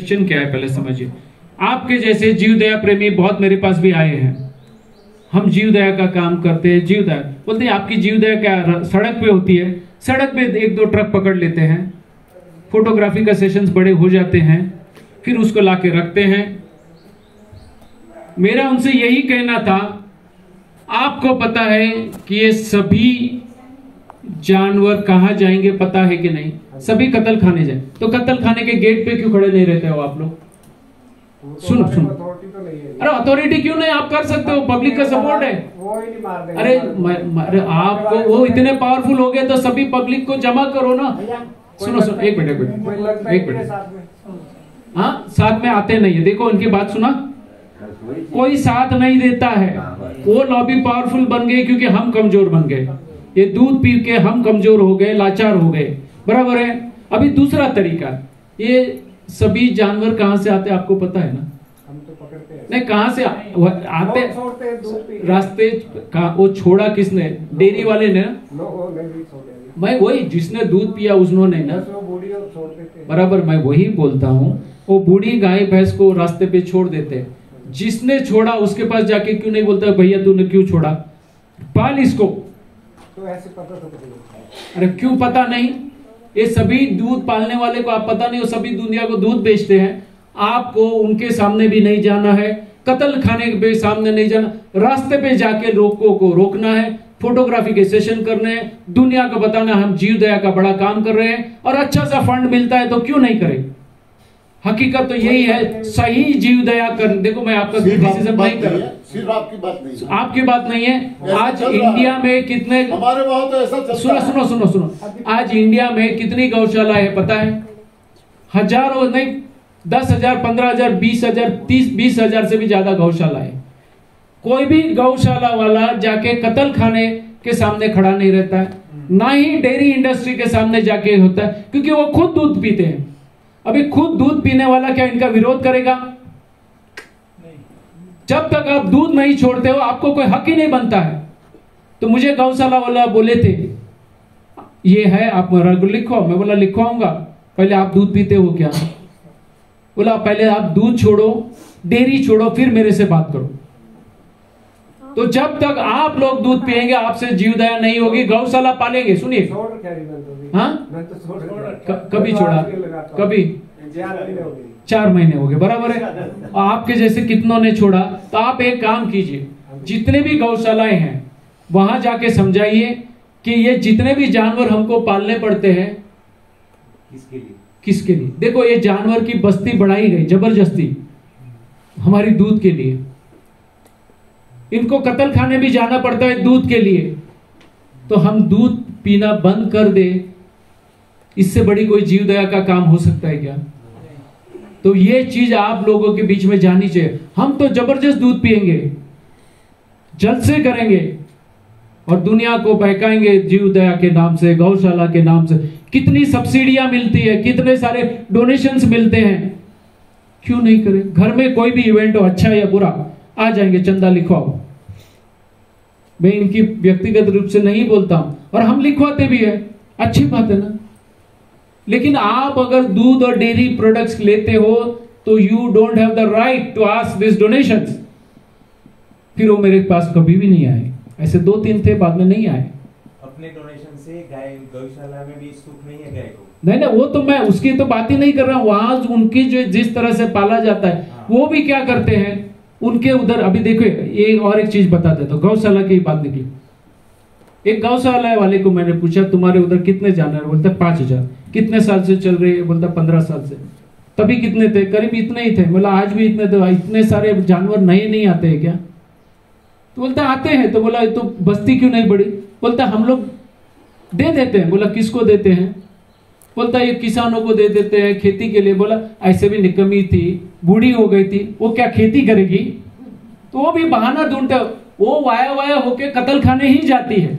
Question क्या है पहले समझिए। आपके जैसे जीव दया प्रेमी बहुत मेरे पास भी आए हैं, हम जीव दया का काम करते हैं। जीव दया बोलते हैं आपकी जीव दया क्या सड़क पे होती है? सड़क पे एक दो ट्रक पकड़ लेते हैं, फोटोग्राफी का सेशंस बड़े हो जाते हैं, फिर उसको लाके रखते हैं। मेरा उनसे यही कहना था, आपको पता है कि ये सभी जानवर कहां जाएंगे पता है कि नहीं? सभी कत्ल खाने जाए, तो कत्ल खाने के गेट पे क्यों खड़े नहीं रहते हो आप लोग? सुनो सुनो, अरे अथॉरिटी क्यों नहीं? आप कर सकते हो, पब्लिक का सपोर्ट है। अरे आपको वो इतने पावरफुल हो गए तो सभी पब्लिक को जमा करो ना। सुनो सुनो, एक मिनट, हाँ साथ में आते नहीं है। देखो उनकी बात सुना, कोई साथ नहीं देता है। वो लॉबी पावरफुल बन गए क्योंकि हम कमजोर बन गए। ये दूध पी के हम कमजोर हो गए, लाचार हो गए, बराबर है। अभी दूसरा तरीका, ये सभी जानवर कहां से आते आपको पता है ना? हम तो पकड़ते हैं। नहीं, कहां से आते? रास्ते का वो छोड़ा किसने? डेयरी वाले ने। मैं वही, जिसने दूध पिया उन्होंने ना, बराबर। मैं वही बोलता हूँ, वो बूढ़ी गाय भैंस को रास्ते पे छोड़ देते। जिसने छोड़ा उसके पास जाके क्यों नहीं बोलता भैया तूने क्यों छोड़ा, पाल इसको? तो ऐसे पता तो अरे क्यों पता नहीं? ये सभी दूध पालने वाले को आप पता नहीं, वो सभी दुनिया को दूध बेचते हैं। आपको उनके सामने भी नहीं जाना है, कत्ल खाने के सामने नहीं जाना, रास्ते पे जाके लोगों को रोकना है, फोटोग्राफी के सेशन करने हैं, दुनिया को बताना हम जीव दया का बड़ा काम कर रहे हैं और अच्छा सा फंड मिलता है तो क्यों नहीं करें। हकीकत तो यही है, सही जीव दया कर। देखो मैं आपका क्रिटिसिज्म नहीं कर रहा, सिर्फ आपकी बात नहीं, आपकी बात नहीं है। आज इंडिया में कितने, हमारे वहां तो ऐसा चलता सुनो सुनो सुनो सुनो, आज इंडिया में कितनी गौशाला है पता है? हजारों नहीं, 10,000, 15,000, 20,000, 30-20,000 से भी ज्यादा गौशाला है। कोई भी गौशाला वाला जाके कत्ल खाने के सामने खड़ा नहीं रहता है, ना ही डेयरी इंडस्ट्री के सामने जाके होता है, क्योंकि वो खुद दूध पीते हैं। अभी खुद दूध पीने वाला क्या इनका विरोध करेगा? जब तक आप दूध नहीं छोड़ते हो आपको कोई हक ही नहीं बनता है। तो मुझे गौशाला वाला बोले थे ये है, आप लिखो। मैं बोला लिखवाऊंगा, पहले आप दूध पीते हो क्या? बोला पहले आप दूध छोड़ो, डेयरी छोड़ो, फिर मेरे से बात करो। तो जब तक आप लोग दूध पिएंगे आपसे जीव दया नहीं होगी, गौशाला पालेंगे। सुनिए, हाँ कभी छोड़ा? कभी 4 महीने हो गए, बराबर है। आपके जैसे कितनों ने छोड़ा। तो आप एक काम कीजिए, जितने भी गौशालाएं हैं वहां जाके समझाइए कि ये जितने भी जानवर हमको पालने पड़ते हैं किसके लिए? देखो ये जानवर की बस्ती बढ़ाई गई जबरदस्ती हमारी दूध के लिए। इनको कत्ल खाने भी जाना पड़ता है दूध के लिए। तो हम दूध पीना बंद कर दे, इससे बड़ी कोई जीव दया का काम हो सकता है क्या? तो ये चीज आप लोगों के बीच में जानी चाहिए। हम तो जबरदस्त दूध पिएंगे, जल्द से करेंगे और दुनिया को बहकाएंगे जीव दया के नाम से, गौशाला के नाम से। कितनी सब्सिडियां मिलती है, कितने सारे डोनेशंस मिलते हैं, क्यों नहीं करें? घर में कोई भी इवेंट हो, अच्छा या बुरा, आ जाएंगे, चंदा लिखवाओ। मैं इनकी व्यक्तिगत रूप से नहीं बोलता हूं, और हम लिखवाते भी है, अच्छी बात है ना। लेकिन आप अगर दूध और डेयरी प्रोडक्ट्स लेते हो तो you don't have the right to ask this donations. फिर वो मेरे पास कभी भी नहीं आए। ऐसे 2-3 थे, बाद में नहीं आए। अपने डोनेशन से गाय गौशाला में भी सुख नहीं है गाय को। नहीं, वो तो मैं उसकी तो बात ही नहीं कर रहा हूं। वहां उनकी जो जिस तरह से पाला जाता है, वो भी क्या करते हैं उनके उधर। अभी देखो ये और एक चीज बता देता हूं, गौशाला की बात निकली। एक गौशाला वाले को मैंने पूछा तुम्हारे उधर कितने जानवर? बोलता 5,000। कितने साल से चल रही है? बोलता 15 साल से। तभी कितने थे? करीब इतने ही थे। बोला आज भी इतने थे। इतने सारे जानवर नए नहीं आते हैं क्या? तो बोलता आते हैं। तो बोला तो बस्ती क्यों नहीं बढ़ी? बोलता हम लोग दे देते हैं। बोला किसको देते हैं? बोलता ये किसानों को दे देते हैं खेती के लिए। बोला ऐसे भी निकम्मी थी, बूढ़ी हो गई थी, वो क्या खेती करेगी? तो वो भी बहाना ढूंढते, वो वाया वाया होके कत्ल खाने ही जाती है।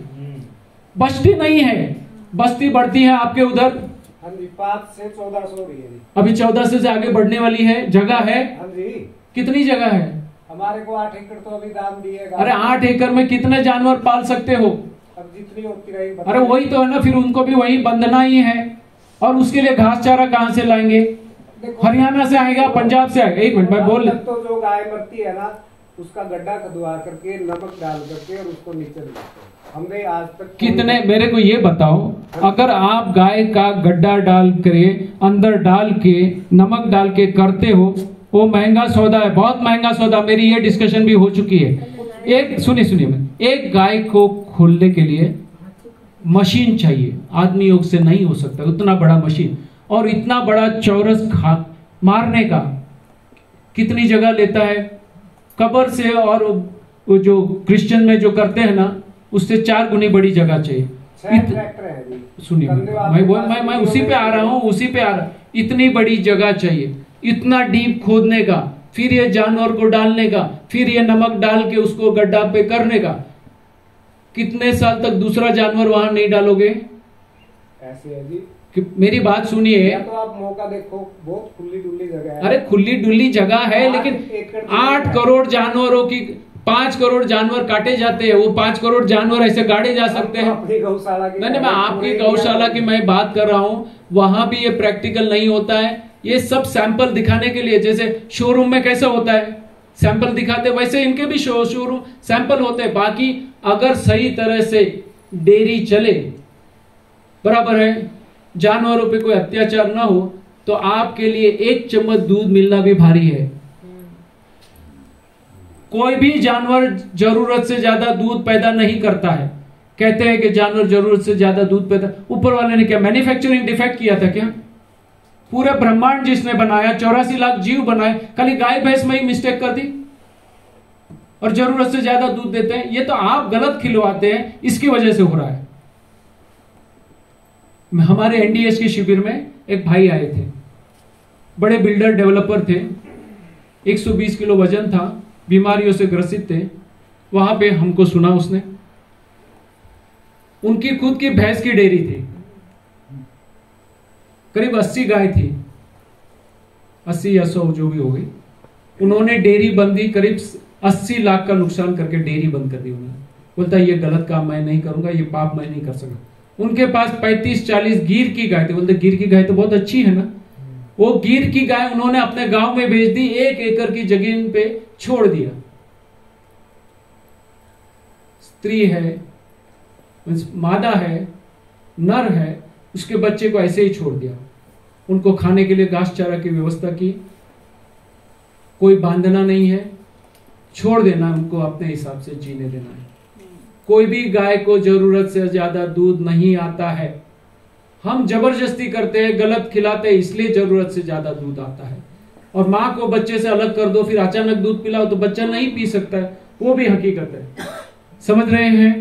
बस्ती नहीं है, बस्ती बढ़ती है आपके उधर। 5 से 1400 भी है। अभी 1400 से आगे बढ़ने वाली है। जगह है? कितनी जगह है? हमारे को 8 एकड़ तो अभी दाम दिएगा। अरे 8 एकड़ में कितने जानवर पाल सकते हो? अब जितनी होती रही। अरे वही तो है ना, फिर उनको भी वही बंधना ही है। और उसके लिए घास चारा कहां से लाएंगे? देखो, हरियाणा से आएगा, पंजाब से आएगा। एक मिनट मैं बोल अब तक तो जो गाय मरती है ना, उसका गड्ढा खुदवा करके नमक डाल करके और उसको नीचे लगाते हैं। हमने आज तक कितने, मेरे को ये बताओ, अगर आप गाय का गड्ढा डाल के अंदर डाल के नमक डाल के करते हो, वो महंगा सौदा है, बहुत महंगा सौदा। मेरी ये डिस्कशन भी हो चुकी है। एक सुनिए, एक गाय को खोलने के लिए मशीन चाहिए, आदमी योग से नहीं हो सकता उतना बड़ा मशीन, और इतना बड़ा चौरस मारने का कितनी जगह लेता है। कब्र से और वो जो क्रिश्चियन में जो करते हैं ना, उससे 4 गुनी बड़ी जगह चाहिए। ट्रैक्टर है जी। सुनिए, मैं उसी पे आ रहा हूँ, इतनी बड़ी जगह चाहिए, इतना डीप खोदने का, फिर ये जानवर को डालने का, फिर ये नमक डाल के उसको गड्ढा पे करने का। कितने साल तक दूसरा जानवर वहां नहीं डालोगे? ऐसे है जी। कि मेरी बात सुनिए, तो आप मौका देखो, बहुत खुली डुली जगह है। अरे खुली डुली जगह है, लेकिन 8 करोड़ जानवरों की 5 करोड़ जानवर काटे जाते हैं। वो 5 करोड़ जानवर ऐसे गाड़े जा सकते हैं? अपनी गौशाला की नहीं, मैं आपकी गौशाला की मैं बात कर रहा हूँ, वहां भी ये प्रैक्टिकल नहीं होता है। ये सब सैंपल दिखाने के लिए, जैसे शोरूम में कैसा होता है सैंपल दिखाते, वैसे इनके भी शोरूम सैंपल होते हैं। बाकी अगर सही तरह से डेयरी चले, बराबर है, जानवरों पे कोई अत्याचार ना हो, तो आपके लिए 1 चम्मच दूध मिलना भी भारी है। कोई भी जानवर जरूरत से ज्यादा दूध पैदा नहीं करता है। कहते हैं कि जानवर जरूरत से ज्यादा दूध पैदा, ऊपर वाले ने क्या मैन्युफैक्चरिंग डिफेक्ट किया था क्या? पूरे ब्रह्मांड जिसने बनाया, 84 लाख जीव बनाए, खाली गाय भैंस में ही मिस्टेक कर दी और जरूरत से ज्यादा दूध देते हैं। ये तो आप गलत खिलवाते हैं, इसकी वजह से हो रहा है। हमारे एनडीएस के शिविर में एक भाई आए थे, बड़े बिल्डर डेवलपर थे, 120 किलो वजन था, बीमारियों से ग्रसित थे। वहां पे हमको सुना उसने, उनकी खुद की भैंस की डेयरी थी, करीब 80 गाय थी, 80 या 100 जो भी हो गई। उन्होंने डेयरी बंदी, करीब 80 लाख का नुकसान करके डेयरी बंद कर दी। उन्होंने बोलता ये गलत काम मैं नहीं करूंगा, ये पाप मैं नहीं कर सकता। उनके पास 35-40 गिर की गाय थी। बोलते गिर की गाय तो बहुत अच्छी है ना। वो गिर की गाय उन्होंने अपने गांव में भेज दी, 1 एकड़ की जमीन पे छोड़ दिया। स्त्री है, मादा है, नर है, उसके बच्चे को ऐसे ही छोड़ दिया। उनको खाने के लिए घास चारा की व्यवस्था की, कोई बांधना नहीं है, छोड़ देना, उनको अपने हिसाब से जीने देना है। कोई भी गाय को जरूरत से ज्यादा दूध नहीं आता है। हम जबरदस्ती करते हैं, गलत खिलाते हैं, इसलिए जरूरत से ज्यादा दूध आता है। और माँ को बच्चे से अलग कर दो, फिर अचानक दूध पिलाओ तो बच्चा नहीं पी सकता है, वो भी हकीकत है। समझ रहे हैं?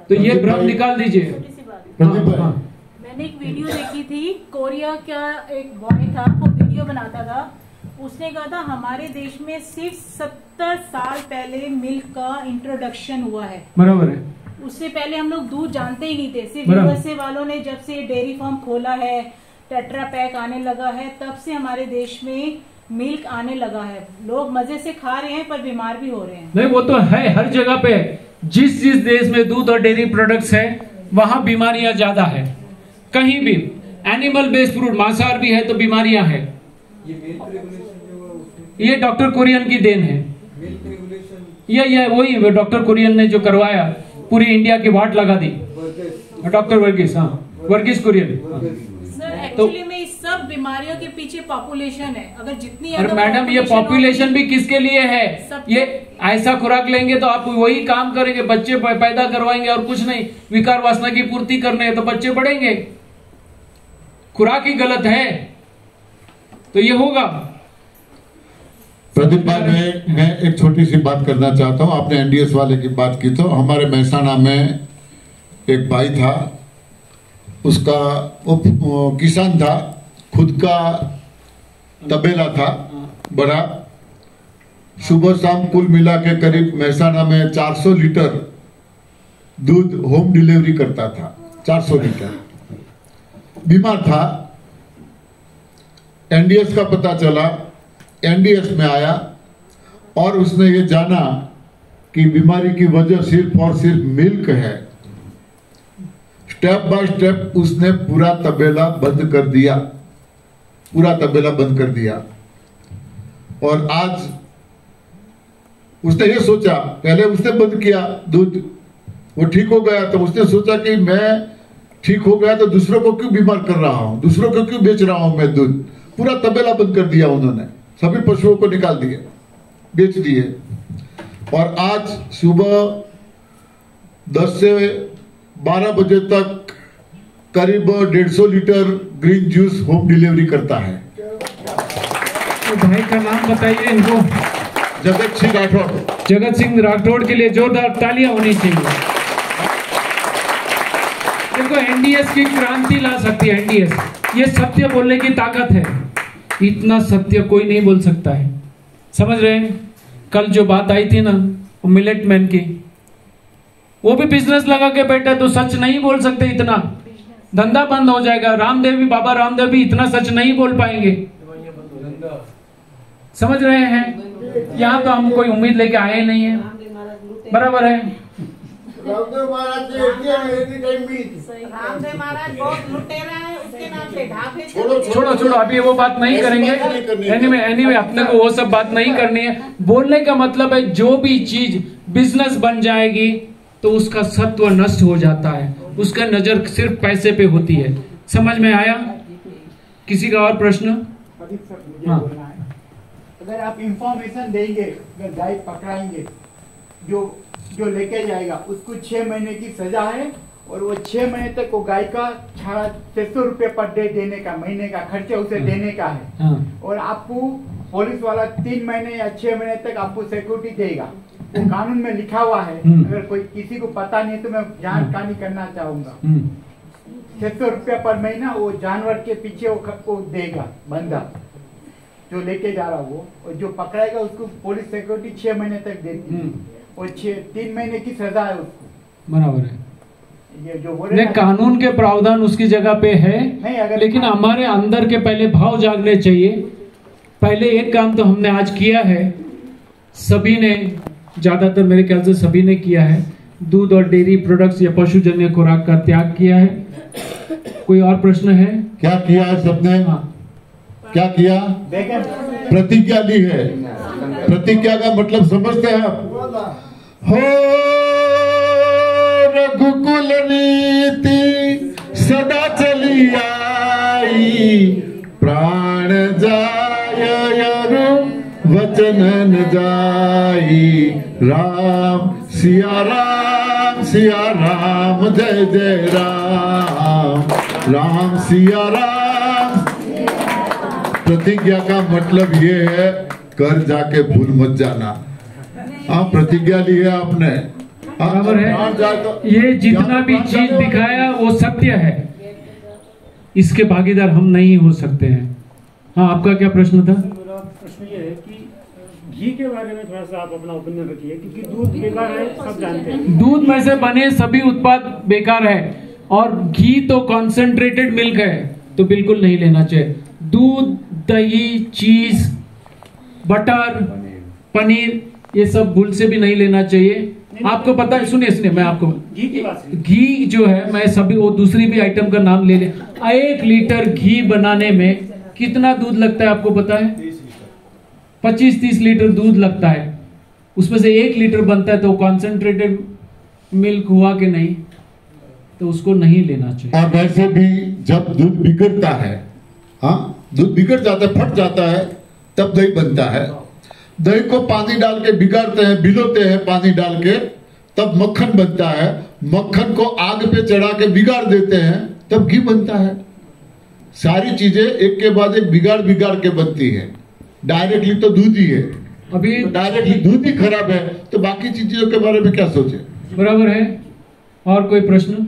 तो ये भ्रम निकाल दीजिए। हाँ। मैंने एक वीडियो देखी थी, कोरिया का एक बॉय था, वो वीडियो बनाता था। उसने कहा था हमारे देश में सिर्फ 70 साल पहले मिल्क का इंट्रोडक्शन हुआ है। बराबर है। उससे पहले हम लोग दूध जानते ही नहीं थे। सिर्फ यूएसए वालों ने जब से डेयरी फार्म खोला है, टेट्रा पैक आने लगा है, तब से हमारे देश में मिल्क आने लगा है। लोग मजे से खा रहे हैं पर बीमार भी हो रहे हैं। नहीं, वो तो है, हर जगह पे जिस देश में दूध और डेयरी प्रोडक्ट्स है वहां बीमारियां ज्यादा है। कहीं भी एनिमल बेस्ड फूड, मांसाहार भी है तो बीमारियां हैं। ये डॉक्टर कुरियन की देन है। ये वही डॉक्टर कुरियन ने जो करवाया, पूरी इंडिया की वाट लगा दी। डॉक्टर वर्गीस, हाँ, वर्गीस कुरियन। सर एक्चुअली में इस सब बीमारियों के पीछे पॉपुलेशन है। अगर जितनी और मैडम ये पॉपुलेशन भी किसके लिए है? ये ऐसा खुराक लेंगे तो आप वही काम करेंगे, बच्चे पैदा करवाएंगे और कुछ नहीं। विकार वासना की पूर्ति करने है तो बच्चे बढ़ेंगे। खुराक ही गलत है तो ये होगा। प्रदीप भाई, मैं एक छोटी सी बात करना चाहता हूँ। आपने एनडीएस वाले की बात की, तो हमारे महसाणा में एक भाई था, उसका वो किसान था, खुद का तबेला था बड़ा। सुबह शाम कुल मिला के करीब महसाणा में 400 लीटर दूध होम डिलीवरी करता था। 400 लीटर। बीमार था, एनडीएस का पता चला, एनडीएस में आया और उसने ये जाना कि बीमारी की वजह सिर्फ और सिर्फ मिल्क है। स्टेप बाय स्टेप उसने पूरा तबेला बंद कर दिया। पूरा तबेला बंद कर दिया। और आज उसने ये सोचा, पहले उसने बंद किया दूध, वो ठीक हो गया, तो उसने सोचा कि मैं ठीक हो गया तो दूसरों को क्यों बीमार कर रहा हूं, दूसरों को क्यों बेच रहा हूं मैं दूध। पूरा तबेला बंद कर दिया उन्होंने, सभी पशुओं को निकाल दिए, बेच दिए। और आज सुबह 10 से 12 बजे तक करीब 150 litre green juice home delivery करता है। तो भाई का नाम बताइए इनको। जगत सिंह राठौड़। जगत सिंह राठौड़ के लिए जोरदार तालियां होनी चाहिए। देखो एनडीएस की क्रांति ला सकती है एनडीएस, ये सत्य बोलने की ताकत है, इतना सत्य कोई नहीं बोल सकता है। समझ रहे हैं? कल जो बात आई थी ना मिलेट मैन की, वो भी बिजनेस लगा के बैठा, तो सच नहीं बोल सकते, इतना धंधा बंद हो जाएगा। रामदेव भी, बाबा रामदेव भी इतना सच नहीं बोल पाएंगे। समझ रहे हैं? यहाँ तो हम कोई उम्मीद लेके आए नहीं है, बराबर है। रामदेव महाराज बहुत लुटेरा है, उसके नाम पे ढाबे। छोड़ो अभी वो बात नहीं करेंगे। एनीवे अपने को वो सब बात नहीं करनी है। बोलने का मतलब है जो भी चीज बिजनेस बन जाएगी तो उसका सत्व नष्ट हो जाता है, उसका नजर सिर्फ पैसे पे होती है। समझ में आया? किसी का और प्रश्न? हाँ। अगर आप इंफॉर्मेशन देंगे, अगर गाय पकड़ाएंगे, जो लेके जाएगा उसको 6 महीने की सजा है, और वो 6 महीने तक वो गाय का 600 रुपये पर डे देने का, महीने का खर्चा उसे देने का है। और आपको पुलिस वाला 3 महीने या 6 महीने तक आपको सिक्योरिटी देगा, वो कानून में लिखा हुआ है। अगर कोई किसी को पता नहीं तो मैं जानकारी करना चाहूंगा। 600 रुपया पर महीना वो जानवर के पीछे वो देगा बंदा जो लेके जा रहा वो, और जो पकड़ाएगा उसको पुलिस सिक्योरिटी 6 महीने तक देती है, और 3 महीने की सजा है उसको। बराबर है। ये जो बोले कानून के प्रावधान उसकी जगह पे है, लेकिन हमारे अंदर के पहले भाव जागने चाहिए। पहले एक काम तो हमने आज किया है, सभी ने, ज्यादातर मेरे ख्याल से सभी ने किया है, दूध और डेयरी प्रोडक्ट्स या पशुजन्य खुराक का त्याग किया है। कोई और प्रश्न है? क्या किया है सबने? हाँ। क्या किया? प्रतिज्ञा ली है। प्रतिज्ञा का मतलब समझते हैं आप? हो रघुकुल नीति सदा चली आई, प्राण जाय यरु वचन न जाई। राम सिया राम जय जय राम, राम सिया राम। प्रतिज्ञा का मतलब ये है, कर जाके भूल मत जाना। आप प्रतिज्ञा ली है आपने, बराबर है। ये जितना भी चीज दिखाया वो सत्य है, इसके भागीदार हम नहीं हो सकते हैं। हाँ, आपका क्या प्रश्न था? मेरा प्रश्न ये है कि घी के बारे में थोड़ा सा आप अपना ओपिनियन रखिए, क्योंकि दूध बेकार है, सब जानते हैं। दूध में से बने सभी उत्पाद बेकार है, और घी तो कॉन्सेंट्रेटेड मिल्क है, तो बिल्कुल नहीं लेना चाहिए। दूध, दही, चीज, बटर, पनीर, ये सब भूल से भी नहीं लेना चाहिए। आपको पता है, सुनिए मैं आपको घी जो है, मैं सभी वो दूसरी भी आइटम का नाम ले ले। 1 लीटर घी बनाने में कितना दूध लगता है आपको पता है? 25-30 लीटर दूध लगता है। उसमें से 1 लीटर बनता है, तो कॉन्सेंट्रेटेड मिल्क हुआ कि नहीं? तो उसको नहीं लेना चाहिए। और वैसे भी जब दूध बिगड़ता है, हाँ, दूध बिगड़ जाता है, फट जाता है, तब दही बनता है। दही को पानी डाल के बिगाड़ते हैं, भिगोते हैं पानी डाल के, तब मक्खन बनता है। मक्खन को आग पे चढ़ा के बिगाड़ देते हैं, तब घी बनता है। सारी चीजें एक के बाद एक बिगाड़ के बनती है। डायरेक्टली तो दूध ही है, अभी डायरेक्टली दूध ही खराब है, तो बाकी चीजों के बारे में क्या सोचे? बराबर है। और कोई प्रश्न?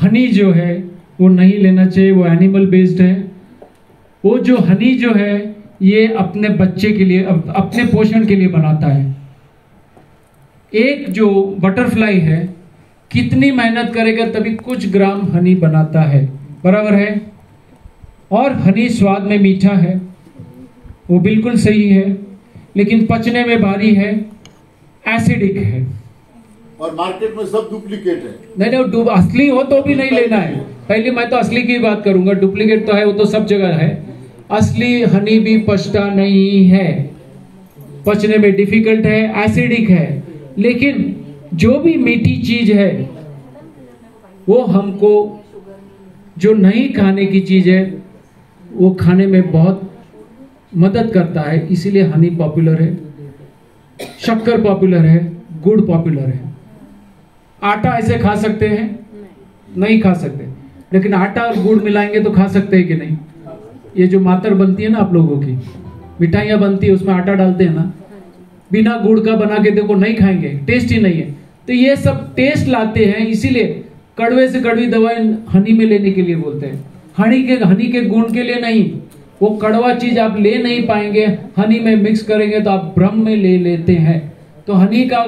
हनी जो है वो नहीं लेना चाहिए, वो एनिमल बेस्ड है। वो जो हनी जो है ये अपने बच्चे के लिए, अपने पोषण के लिए बनाता है। एक जो बटरफ्लाई है कितनी मेहनत करेगा तभी कुछ ग्राम हनी बनाता है, बराबर है। और हनी स्वाद में मीठा है, वो बिल्कुल सही है, लेकिन पचने में भारी है, एसिडिक है, और मार्केट में सब डुप्लीकेट है। नहीं, असली हो तो भी नहीं लेना है। पहले मैं तो असली की बात करूंगा, डुप्लीकेट तो है, वो तो सब जगह है। असली हनी भी पचता नहीं है, पचने में डिफिकल्ट है, एसिडिक है। लेकिन जो भी मीठी चीज है वो हमको, जो नहीं खाने की चीज है वो खाने में बहुत मदद करता है। इसीलिए हनी पॉपुलर है, शक्कर पॉपुलर है, गुड़ पॉपुलर है। आटा ऐसे खा सकते हैं? नहीं खा सकते, लेकिन आटा और गुड़ मिलाएंगे तो खा सकते हैं कि नहीं? ये जो मातर बनती है ना आप लोगों की, मिठाइयाँ बनती है उसमें आटा डालते हैं ना, बिना गुड़ का बना के देखो, नहीं खाएंगे, टेस्ट ही नहीं है। तो ये सब टेस्ट लाते हैं, इसीलिए कड़वे से कड़वी दवाई हनी में लेने के लिए बोलते हैं। हनी के गुण के लिए नहीं, वो कड़वा चीज आप ले नहीं पाएंगे, हनी में मिक्स करेंगे तो आप ब्रह्म में ले लेते हैं। तो हनी का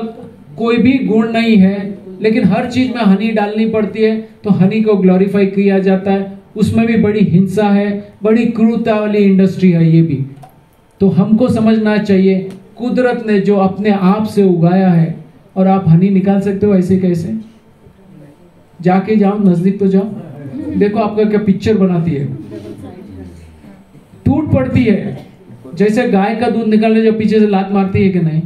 कोई भी गुण नहीं है, लेकिन हर चीज में हनी डालनी पड़ती है, तो हनी को ग्लोरीफाई किया जाता है। उसमें भी बड़ी हिंसा है, बड़ी क्रूरता वाली इंडस्ट्री है ये भी। तो हमको समझना चाहिए, कुदरत ने जो अपने आप से उगाया है, और आप हनी निकाल सकते हो ऐसे कैसे? जाके जाओ, नजदीक तो जाओ, देखो आपका क्या पिक्चर बनाती है, टूट पड़ती है। जैसे गाय का दूध निकालने जब पीछे से लात मारती है कि नहीं,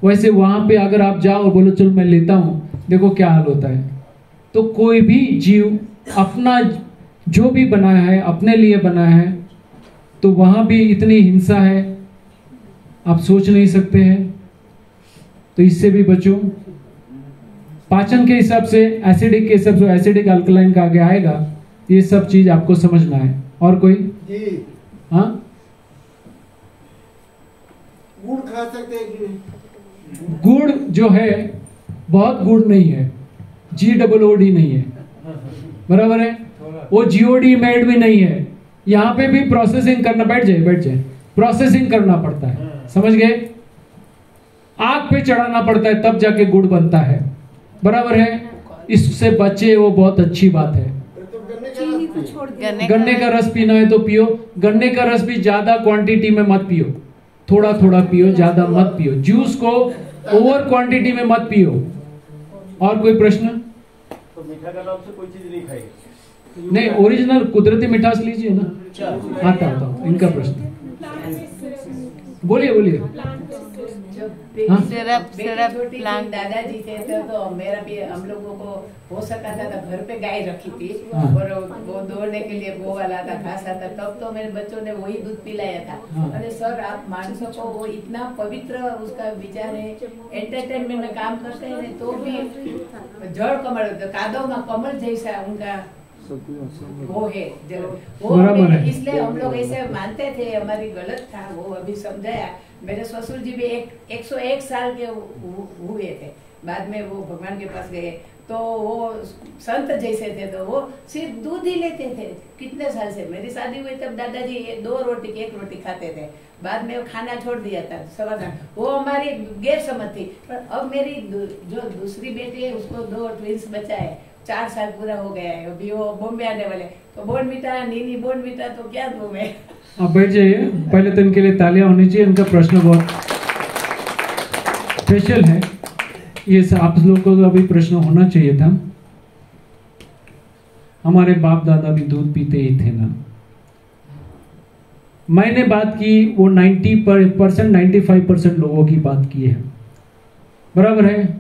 वैसे वहां पे अगर आप जाओ और बोलो चलो मैं लेता हूं, देखो क्या हाल होता है। तो कोई भी जीव अपना जो भी बनाया है अपने लिए बनाया है, तो वहां भी इतनी हिंसा है, आप सोच नहीं सकते हैं। तो इससे भी बचो। पाचन के हिसाब से, एसिडिक के हिसाब से, एसिडिक अल्कलाइन का आगे आएगा, ये सब चीज आपको समझना है। और कोई? हाँ, गुड़ खा सकते हैं? गुड़ जो है बहुत गुड़ नहीं है, GOOD नहीं है, बराबर है? वो GOD मेड भी नहीं है। यहाँ पे भी प्रोसेसिंग करना, बैठ जाए, प्रोसेसिंग करना पड़ता है, समझ गए? आग पे चढ़ाना पड़ता है तब जाके गुड़ बनता है, बराबर है? इससे बचे, वो बहुत अच्छी बात है। गन्ने का रस पीना है तो पियो। गन्ने का रस भी ज्यादा क्वांटिटी में मत पियो, थोड़ा थोड़ा पियो, ज्यादा मत पियो। जूस को ओवर क्वांटिटी में मत पियो। और कोई प्रश्न? तो मीठा का नाम से कोई चीज नहीं खाएगी? नहीं, ओरिजिनल कुदरती मिठास लीजिए ना। आता इनका प्रश्न, बोलिए। दादाजी थे तो मेरा भी, हम लोगों को हो सका था तो घर पे गाय रखी थी, और वो दौड़ने के लिए गो वाला था, घास आता, तब तो मेरे बच्चों ने वही दूध पिलाया था। अरे सर, आप मानसों को वो इतना पवित्र उसका विचार है, एंटरटेनमेंट में काम करते हैं तो भी जड़ कमल, कादो में कमल जैसा उनका वो है, वो इसलिए हम लोग ऐसे मानते थे। हमारी गलत था, वो अभी समझाया। मेरे ससुर जी भी 101 साल के हुए थे, बाद में वो भगवान के पास गए, तो वो संत जैसे थे, तो वो सिर्फ दूध ही लेते थे कितने साल से। मेरी शादी हुई तब दादाजी 2 रोटी की 1 रोटी खाते थे, बाद में खाना छोड़ दिया था सवा। वो हमारी गैर समझ थी। पर अब मेरी जो दूसरी बेटी है उसको 2 ट्विंस बचा है, 4 साल पूरा हो गया है, अभी वो बॉम्बे आने वाले। तो बोर्नविटा, नीनी बोर्नविटा, तो क्या दूं मैं? आप बैठ जाइए, पहले तो इनके लिए तालियां होनी चाहिए। इनका प्रश्न बहुत स्पेशल है, ये आप लोगों को अभी प्रश्न होना चाहिए था। हमारे बाप दादा भी दूध पीते ही थे ना। मैंने बात की वो 90%, 95% लोगों की बात की है, बराबर है?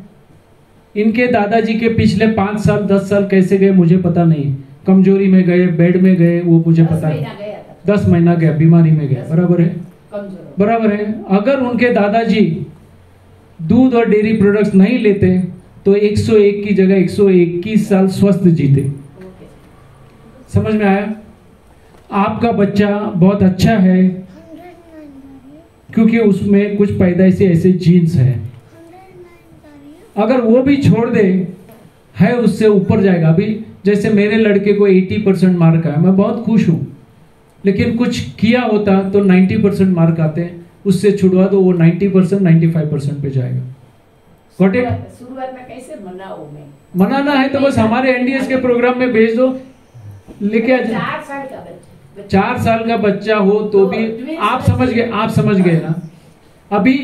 इनके दादाजी के पिछले 5 साल 10 साल कैसे गए मुझे पता नहीं। कमजोरी में गए, बेड में गए, वो मुझे पता है। 10 महीना गया, बीमारी में गया, बराबर है? बराबर है। अगर उनके दादाजी दूध और डेयरी प्रोडक्ट्स नहीं लेते तो 101 की जगह 121 साल स्वस्थ जीते। समझ में आया? आपका बच्चा बहुत अच्छा है क्योंकि उसमें कुछ पैदाइशी ऐसे जीन्स है। अगर वो भी छोड़ दे है, उससे ऊपर जाएगा। अभी जैसे मेरे लड़के को 80% मार्क आया, मैं बहुत खुश हूं, लेकिन कुछ किया होता तो 90% मार्क आते हैं, उससे छुड़वा दो, वो 90%, 95% पे जाएगा। शुरुआत में कैसे मनाऊं मैं? मनाना है तो बस हमारे एनडीएस के प्रोग्राम में भेज दो, लेके आ जाओ। 4 साल का बच्चा हो तो भी आप समझ गए ना। अभी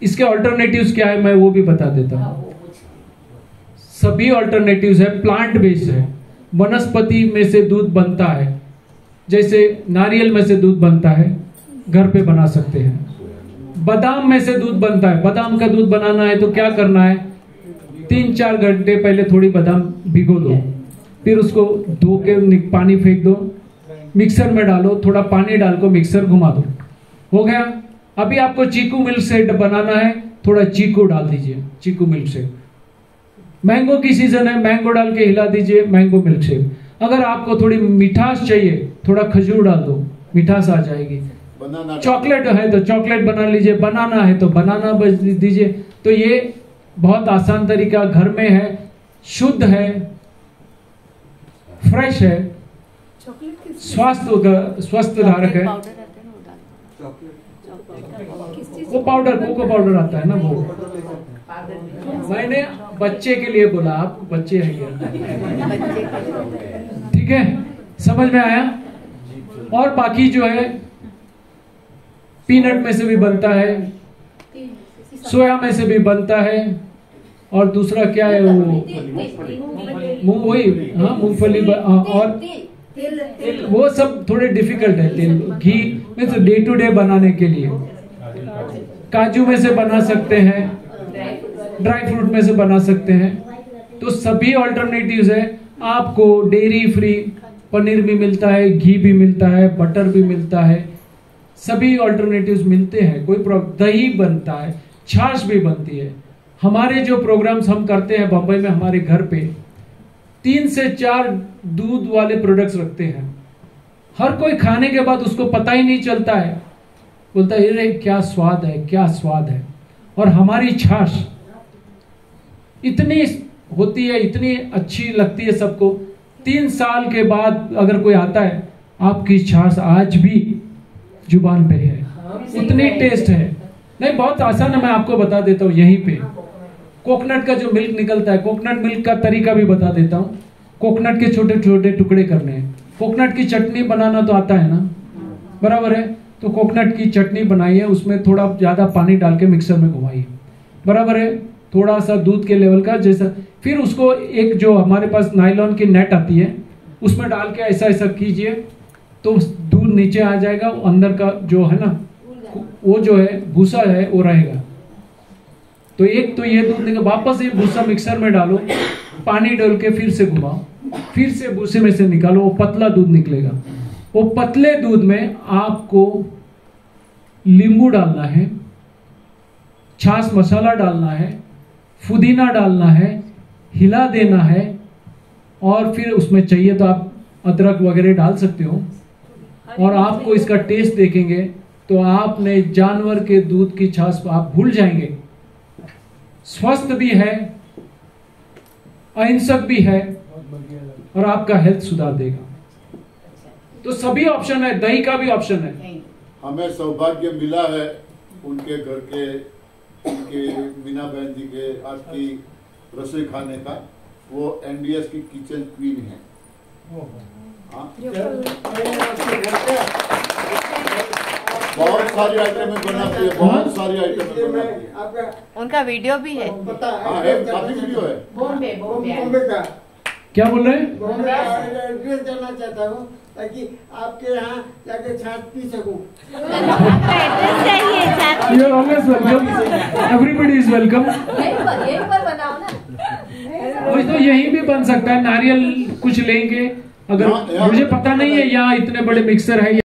इसके ऑल्टरनेटिव्स क्या है मैं वो भी बता देता हूँ। सभी ऑल्टरनेटिव्स है, प्लांट बेस्ड है। वनस्पति में से दूध बनता है, जैसे नारियल में से दूध बनता है, घर पे बना सकते हैं। बादाम में से दूध बनता है। बादाम का दूध बनाना है तो क्या करना है, 3-4 घंटे पहले थोड़ी बादाम भिगो दो, फिर उसको धो के पानी फेंक दो, मिक्सर में डालो, थोड़ा पानी डाल को मिक्सर घुमा दो, हो गया। अभी आपको चीकू मिल्क शेक बनाना है, थोड़ा चीकू डाल दीजिए, चीकू मिल्क शेक। मैंगो की सीजन है, मैंगो डाल के हिला दीजिए, मैंगो मिल्क शेक। अगर आपको थोड़ी मिठास चाहिए, थोड़ा खजूर डाल दो, मिठास आ जाएगी। चॉकलेट है तो चॉकलेट बना लीजिए, बनाना है तो बनाना बज दीजिए। तो ये बहुत आसान तरीका घर में है, शुद्ध है, फ्रेश है, स्वस्थ धारक है। वो पाउडर, कोको पाउडर आता है ना, वो मैंने बच्चे के लिए बोला, आप बच्चे हैं क्या? ठीक है, समझ में आया। और बाकी जो है पीनट में से भी बनता है, सोया में से भी बनता है, और दूसरा क्या है वो वही, हाँ मूंगफली, और वो सब थोड़े डिफिकल्ट है। तेल, घी में से डे टू डे बनाने के लिए काजू में से बना सकते हैं, ड्राई फ्रूट में से बना सकते हैं। तो सभी ऑल्टरनेटिव्स है। आपको डेयरी फ्री पनीर भी मिलता है, घी भी मिलता है, बटर भी मिलता है, सभी ऑल्टरनेटिव्स मिलते हैं। कोई दही बनता है, छाछ भी बनती है। हमारे जो प्रोग्राम्स हम करते हैं बम्बई में, हमारे घर पे 3 से 4 दूध वाले प्रोडक्ट्स रखते हैं। हर कोई खाने के बाद उसको पता ही नहीं चलता है, बोलता है ये क्या स्वाद है, क्या स्वाद है। और हमारी छाछ इतनी होती है, इतनी अच्छी लगती है सबको। 3 साल के बाद अगर कोई आता है, आपकी छाछ आज भी जुबान पे है, उतनी टेस्ट है। नहीं, बहुत आसान है, मैं आपको बता देता हूँ यहीं पे। कोकोनट का जो मिल्क निकलता है, कोकोनट मिल्क का तरीका भी बता देता हूँ। कोकोनट के छोटे छोटे टुकड़े करने हैं। कोकोनट की चटनी बनाना तो आता है ना, बराबर है। तो कोकोनट की चटनी बनाइए, उसमें थोड़ा ज्यादा पानी डाल के मिक्सर में घुमाइए, बराबर है। थोड़ा सा दूध के लेवल का जैसा, फिर उसको एक जो हमारे पास नायलॉन की नेट आती है, उसमें डाल के ऐसा ऐसा कीजिए, तो दूध नीचे आ जाएगा। अंदर का जो है ना, वो जो है भूसा है, वो रहेगा। तो एक तो ये दूध निकल, वापस ये भूसा मिक्सर में डालो, पानी डाल के फिर से घुमाओ, फिर से भूसे में से निकालो, वो पतला दूध निकलेगा। वो पतले दूध में आपको नींबू डालना है, छाछ मसाला डालना है, पुदीना डालना है, हिला देना है, और फिर उसमें चाहिए तो आप अदरक वगैरह डाल सकते हो। और आपको इसका टेस्ट देखेंगे तो आपने जानवर के दूध की छाछ आप भूल जाएंगे। स्वस्थ भी है, अहिंसक भी है, और आपका हेल्थ सुधार देगा। तो सभी ऑप्शन है, दही का भी ऑप्शन है। हमें सौभाग्य मिला है उनके घर के, उनके मीना बहन जी के आज की रसोई खाने का। वो एनडीएस की किचन क्वीन है। बहुत सारी आइटमें बनाती है, बहुत सारी आइटमें बनाती है। उनका वीडियो भी है। काफी वीडियो है। बॉम्बे का क्या बोल रहे हैं? बॉम्बे का एड्रेस देना चाहता हूँ ताकि आपके यहाँ जाके छाछ पी सकूं। You are always welcome. Everybody is welcome. यहीं पर बनाओ ना। वही तो यहीं भी बन सकता है। नारियल कुछ लेंगे, अगर मुझे पता नहीं है यहाँ इतने बड़े मिक्सर है।